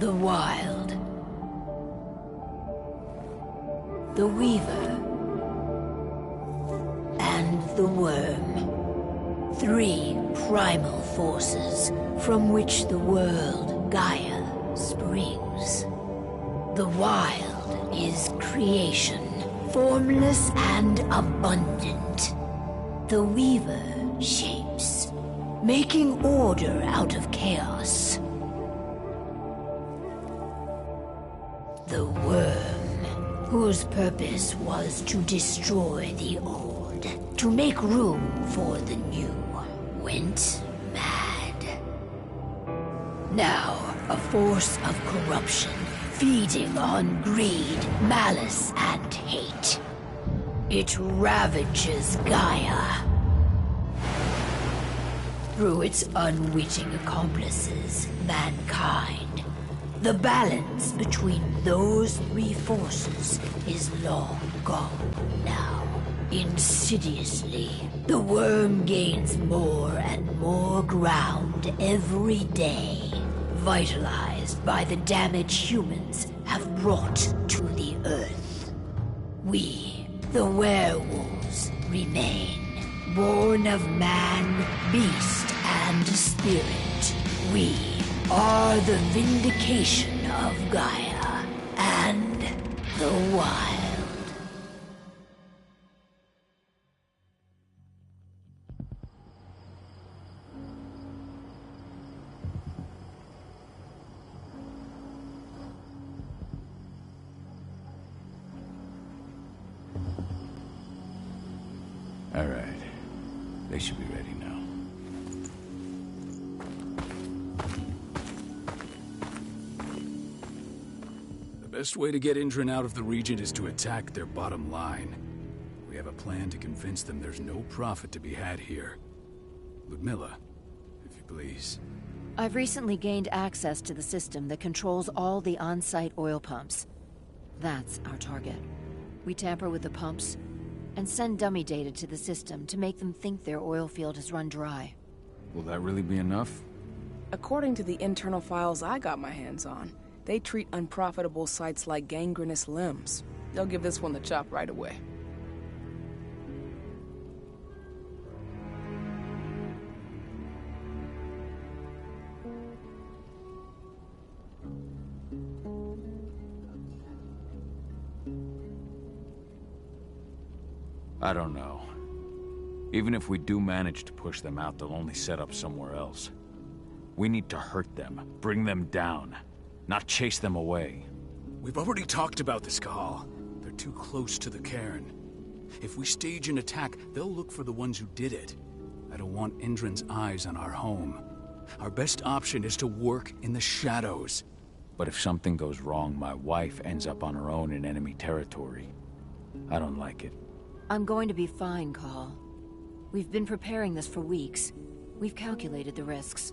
The Wild. The Weaver. And the Worm. 3 primal forces from which the world, Gaia, springs. The Wild is creation, formless and abundant. The Weaver shapes, making order out of chaos. The Worm, whose purpose was to destroy the old, to make room for the new, went mad. Now, a force of corruption, feeding on greed, malice, and hate. It ravages Gaia. Through its unwitting accomplices, mankind, the balance between those 3 forces is long gone now. Insidiously, the Worm gains more and more ground every day, vitalized by the damage humans have brought to the Earth. We, the werewolves, remain, born of man, beast, and spirit. We are the vindication of Gaia and the Wild. All right. They should be ready now. The best way to get Indran out of the region is to attack their bottom line. We have a plan to convince them there's no profit to be had here. Ludmilla, if you please. I've recently gained access to the system that controls all the on-site oil pumps. That's our target. We tamper with the pumps and send dummy data to the system to make them think their oil field has run dry. Will that really be enough? According to the internal files I got my hands on, they treat unprofitable sites like gangrenous limbs. They'll give this one the chop right away. I don't know. Even if we do manage to push them out, they'll only set up somewhere else. We need to hurt them, bring them down, not chase them away. We've already talked about this, Cahal. They're too close to the cairn. If we stage an attack, they'll look for the ones who did it. I don't want Indran's eyes on our home. Our best option is to work in the shadows. But if something goes wrong, my wife ends up on her own in enemy territory. I don't like it. I'm going to be fine, Call. We've been preparing this for weeks. We've calculated the risks.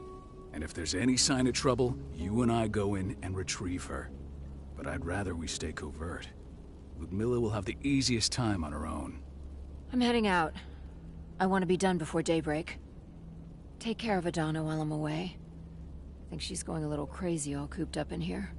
And if there's any sign of trouble, you and I go in and retrieve her. But I'd rather we stay covert. Ludmilla will have the easiest time on her own. I'm heading out. I want to be done before daybreak. Take care of Adana while I'm away. I think she's going a little crazy all cooped up in here.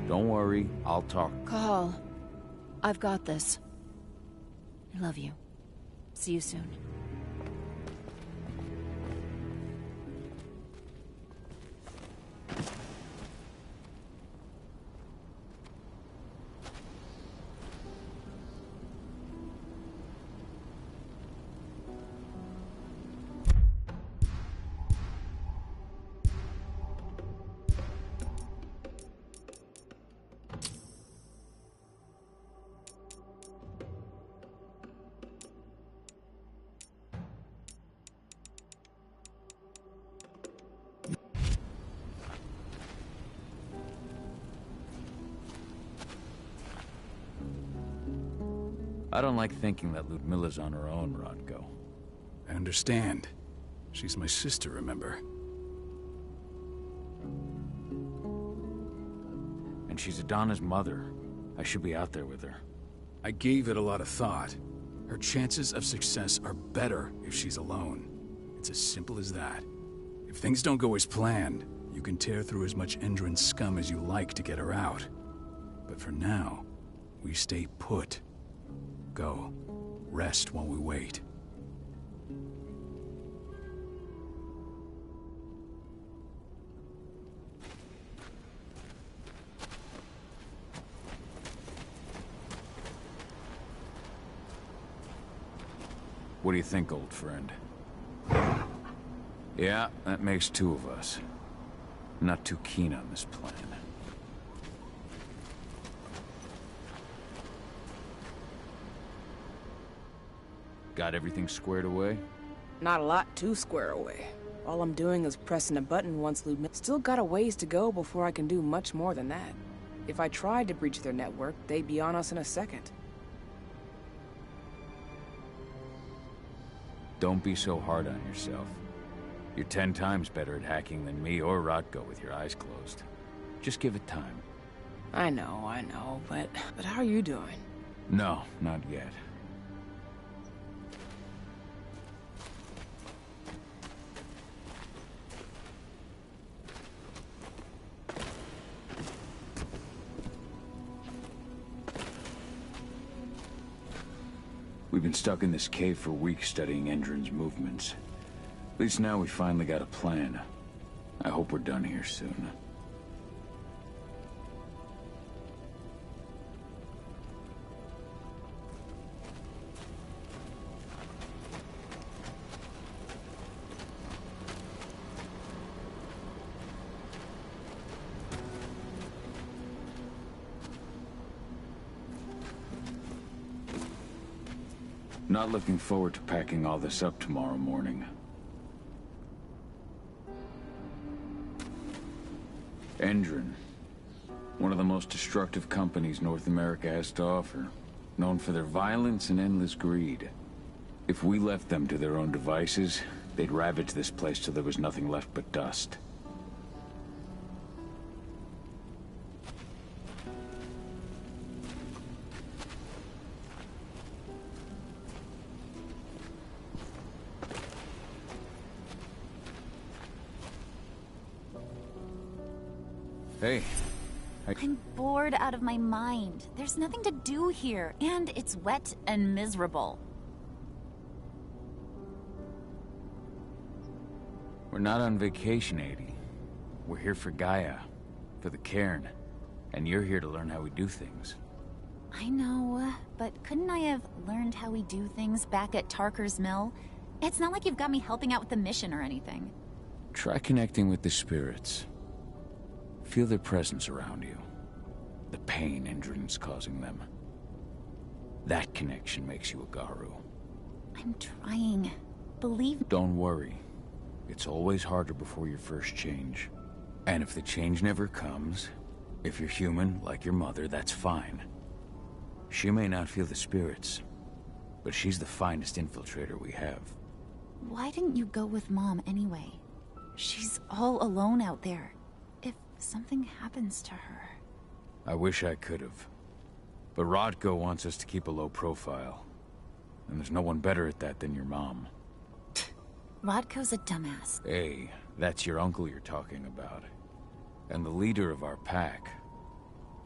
Don't worry, I'll talk. Cahal, I've got this. I love you. See you soon. I don't like thinking that Ludmilla's on her own, Rodko. I understand. She's my sister, remember? And she's Adana's mother. I should be out there with her. I gave it a lot of thought. Her chances of success are better if she's alone. It's as simple as that. If things don't go as planned, you can tear through as much Endron scum as you like to get her out. But for now, we stay put. Go. Rest while we wait. What do you think, old friend? Yeah, that makes two of us. Not too keen on this plan. Got everything squared away? Not a lot to square away. All I'm doing is pressing a button once Ludmilla... Still got a ways to go before I can do much more than that. If I tried to breach their network, they'd be on us in a second. Don't be so hard on yourself. You're 10 times better at hacking than me or Rodko with your eyes closed. Just give it time. I know, but how are you doing? No, not yet. We've been stuck in this cave for weeks studying Endron's movements. At least now we finally got a plan. I hope we're done here soon. Not looking forward to packing all this up tomorrow morning. Endron. One of the most destructive companies North America has to offer. Known for their violence and endless greed. If we left them to their own devices, they'd ravage this place till there was nothing left but dust. Hey. I'm bored out of my mind. There's nothing to do here, and it's wet and miserable. We're not on vacation, Adie. We're here for Gaia, for the cairn, and you're here to learn how we do things. I know, but couldn't I have learned how we do things back at Tarker's Mill? It's not like you've got me helping out with the mission or anything. Try connecting with the spirits. Feel their presence around you. The pain Endron's causing them. That connection makes you a Garu. I'm trying. Believe... Don't worry. It's always harder before your first change. And if the change never comes, if you're human, like your mother, that's fine. She may not feel the spirits, but she's the finest infiltrator we have. Why didn't you go with Mom anyway? She's all alone out there. If something happens to her... I wish I could have. But Rodko wants us to keep a low profile. And there's no one better at that than your mom. Rodko's a dumbass. Hey, that's your uncle you're talking about. And the leader of our pack.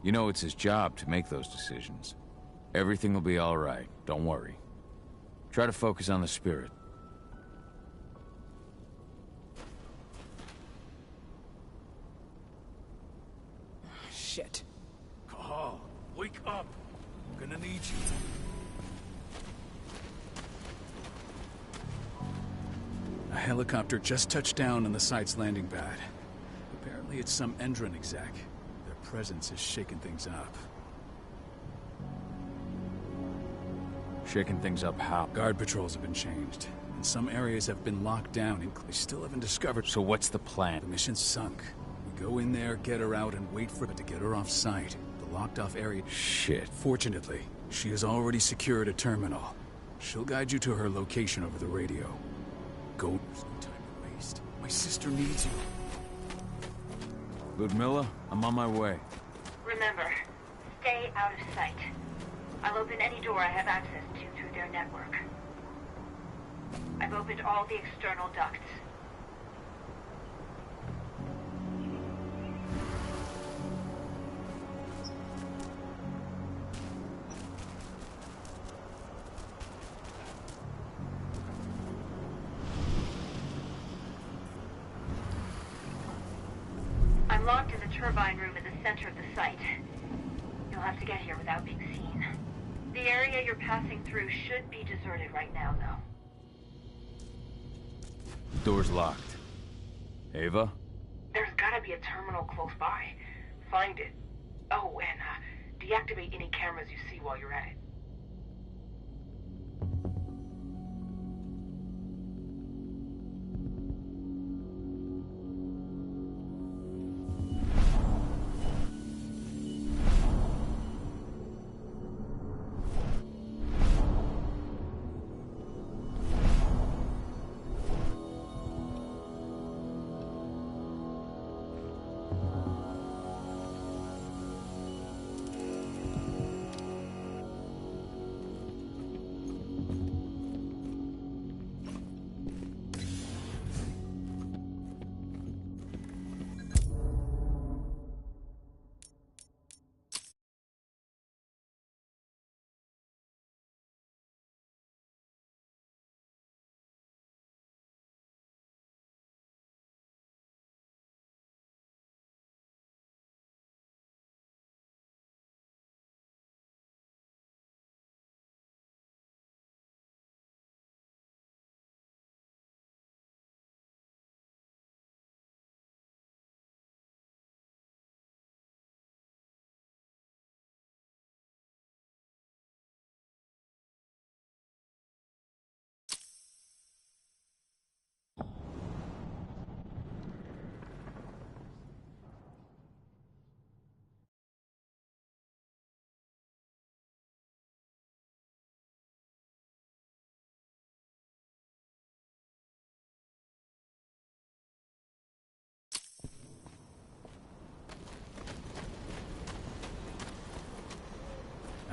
You know it's his job to make those decisions. Everything will be all right, don't worry. Try to focus on the spirit. Shit. Cahal, wake up! I'm gonna need you. A helicopter just touched down on the site's landing pad. Apparently it's some Endron exec. Their presence is shaking things up. Shaking things up how? Guard patrols have been changed, and some areas have been locked down, and they still haven't discovered. So what's the plan? The mission's sunk. We go in there, get her out, and wait for her to get her off site. The locked-off area. Shit. Fortunately, she has already secured a terminal. She'll guide you to her location over the radio. Go. There's no time to waste. My sister needs you. Ludmilla, I'm on my way. Remember, stay out of sight. I'll open any door I have access to through their network. I've opened all the external ducts. I'm locked in the turbine room in the center of the site. You'll have to get here without being seen. The area you're passing through should be deserted right now, though. Door's locked. Ava? There's gotta be a terminal close by. Find it. Oh, and deactivate any cameras you see while you're at it.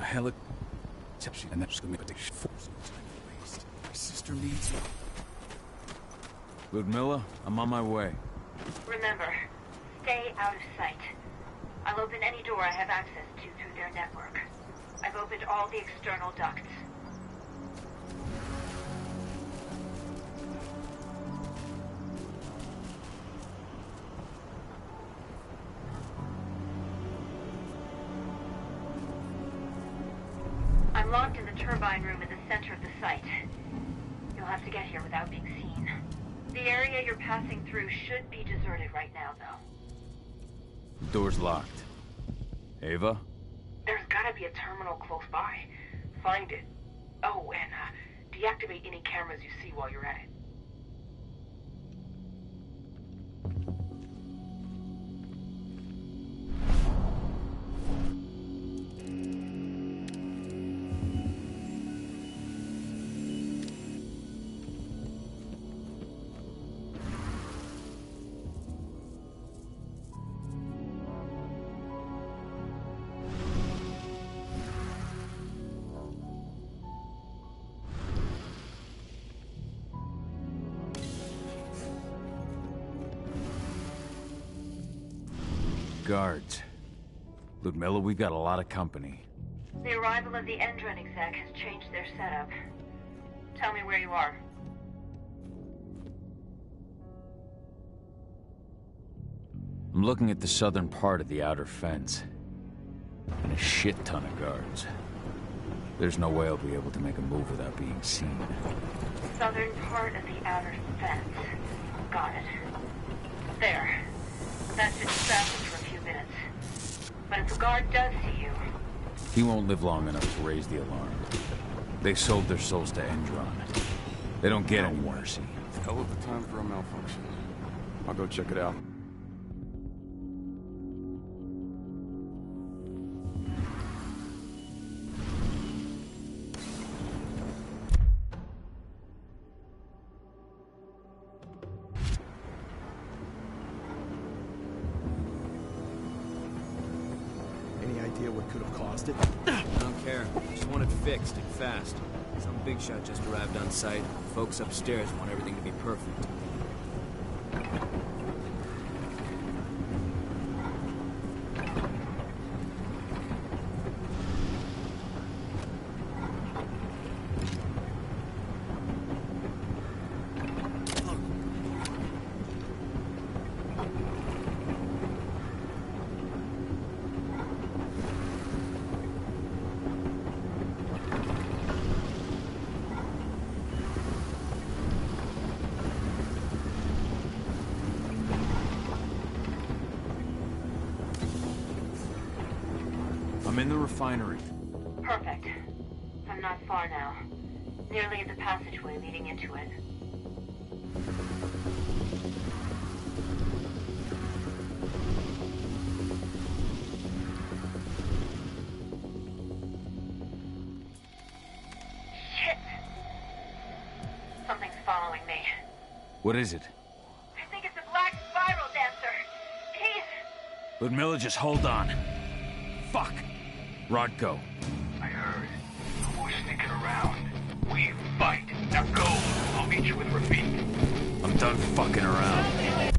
A helicopter. And that's gonna be a force. No time to waste. My sister needs you. Ludmilla, I'm on my way. Remember, stay out of sight. I'll open any door I have access to through their network. I've opened all the external ducts. I'm locked in the turbine room in the center of the site. You'll have to get here without being seen. The area you're passing through should be deserted right now, though. Door's locked. Ava? There's gotta be a terminal close by. Find it. Oh, and deactivate any cameras you see while you're at it. Guards. Ludmilla, we've got a lot of company. The arrival of the Endron exec has changed their setup. Tell me where you are. I'm looking at the southern part of the outer fence. And a shit ton of guards. There's no way I'll be able to make a move without being seen. Southern part of the outer fence. Got it. There. That should distract him for a few minutes. But if a guard does see you... He won't live long enough to raise the alarm. They sold their souls to Endron. They don't get any mercy. Hell of a time for a malfunction. I'll go check it out. Any idea what could have caused it? I don't care. Just want it fixed and fast. Some big shot just arrived on site. Folks upstairs want everything to be perfect. I'm in the refinery. Perfect. I'm not far now. Nearly at the passageway leading into it. Shit! Something's following me. What is it? I think it's a black spiral dancer. He's... Ludmilla, just hold on. Fuck! Rodko. I heard. No more sticking around. We fight. Now go. I'll meet you with Rafik. I'm done fucking around.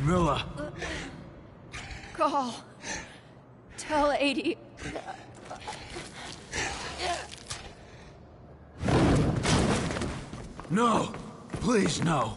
Milla! Call. Tell 80. No! Please, no!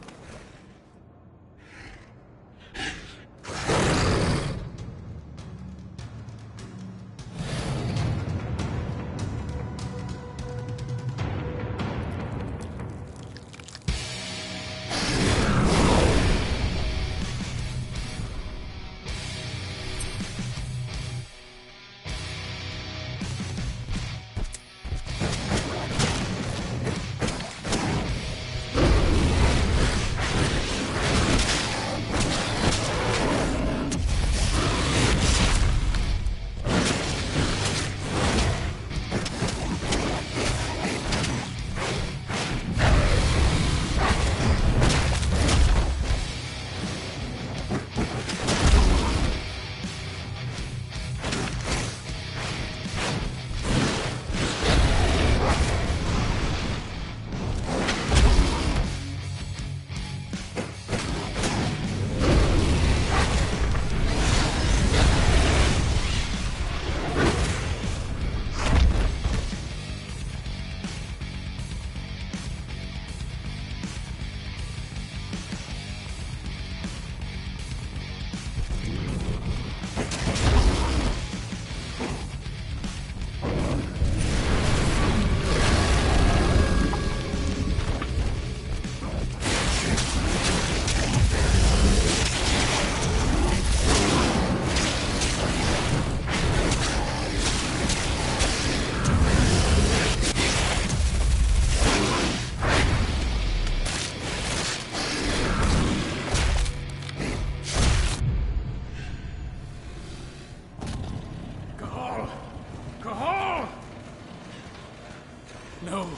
No.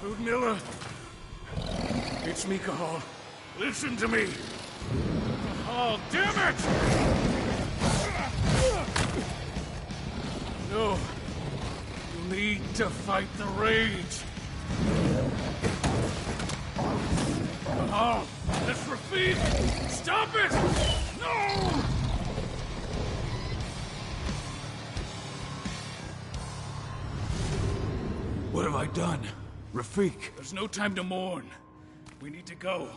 Ludmilla. It's me, Cahal. Listen to me. Cahal, damn it! No. You need to fight the rage. Cahal, that's Rafik! Stop it! No! What have I done? Rafik! There's no time to mourn. We need to go.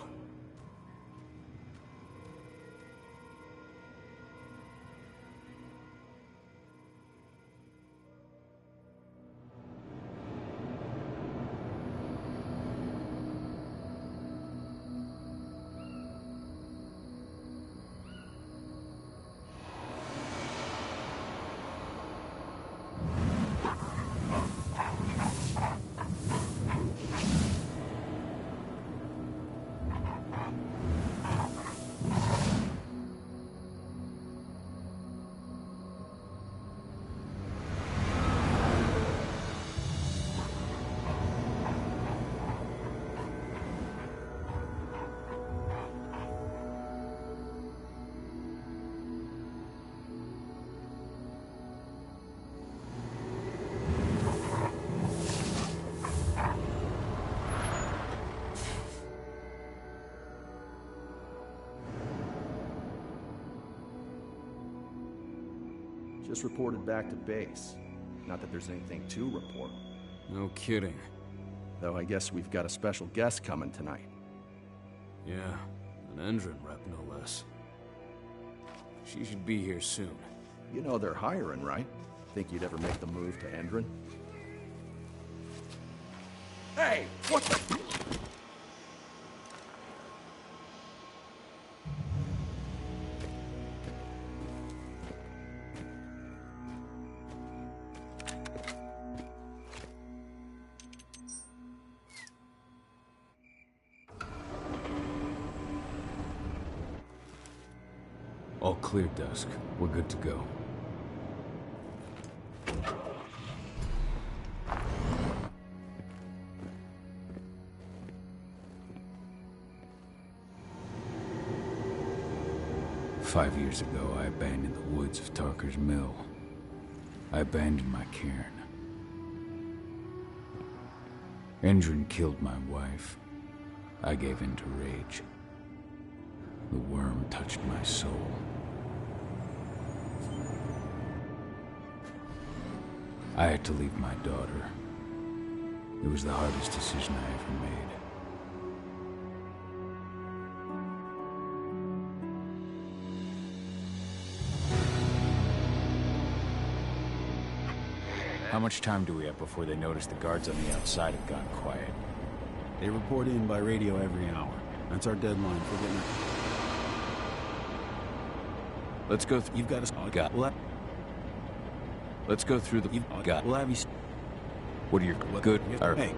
Just reported back to base. Not that there's anything to report. No kidding. Though I guess we've got a special guest coming tonight. Yeah, an Endron rep, no less. She should be here soon. You know they're hiring, right? Think you'd ever make the move to Endron? Hey! What the... All clear, Dusk. We're good to go. Five years ago, I abandoned the woods of Tarker's Mill. I abandoned my cairn. Endron killed my wife. I gave in to rage. The worm touched my soul. I had to leave my daughter. It was the hardest decision I ever made. How much time do we have before they notice the guards on the outside have gone quiet? They report in by radio every hour. That's our deadline for getting... Let's go You've got us... Let's go through the... We'll have you... What are your good... Hey,